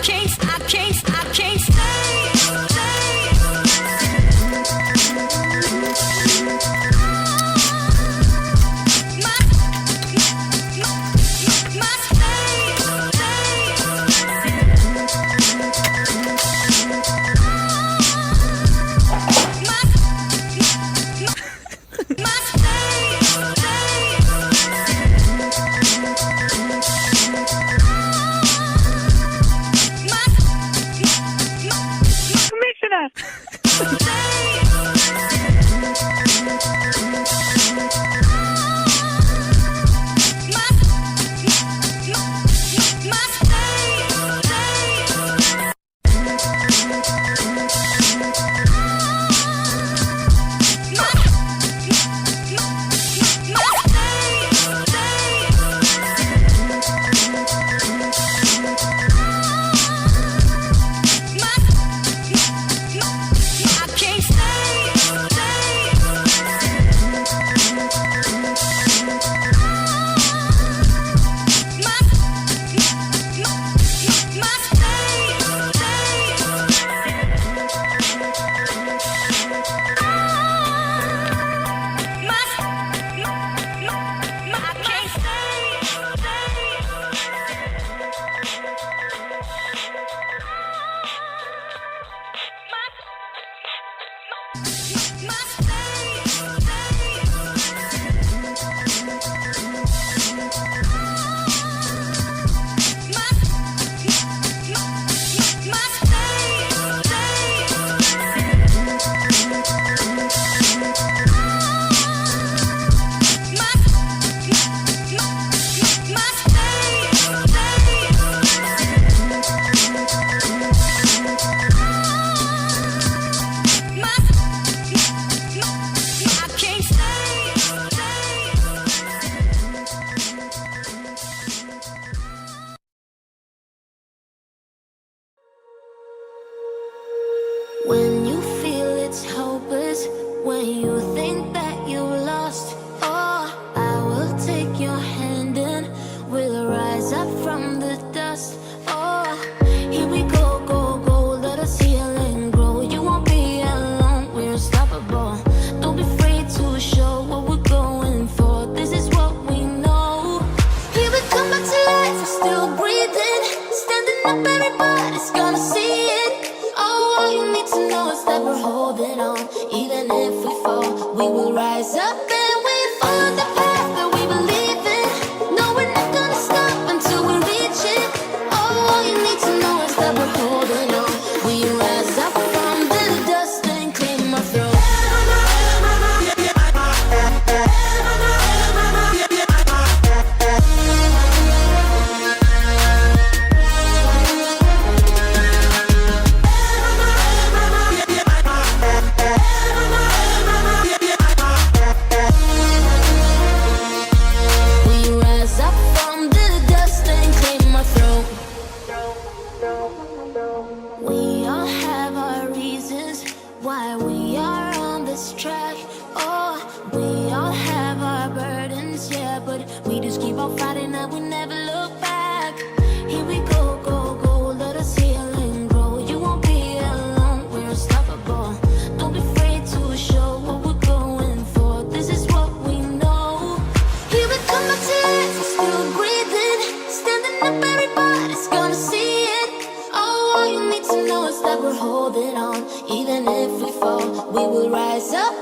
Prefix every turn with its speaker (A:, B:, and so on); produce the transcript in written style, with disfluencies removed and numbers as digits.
A: can't stay.
B: When you feel it's hopeless, when you think that you lost, oh, I will take your hand and we'll rise up from the dust. Oh, here we go, go, go, let us heal and grow. You won't be alone, we're unstoppable. Don't be afraid to show what we're going for. This is what we know. Here we come back to life, we're still breathing. Standing up, everybody's gonna see it. All you need to know is that we're holding on. Even if we fall, we will rise up and we follow the path that we believe in. No, we're not gonna stop until we reach it. All you need to know is that we're holding on. We rise up from the dust and claim our throne. We all have our reasons why we are on this track. Oh, we all have our burdens, yeah, but we just keep on fighting and we never look back. Here we go, go, go, let us heal and grow. You won't be alone, we're unstoppable. Don't be afraid to show what we're going for. This is what we know. Here we come back to life, we're still breathing. Standing up, everybody's gonna see it. All you need to know is that we're holding on. Even if we fall, we will rise up.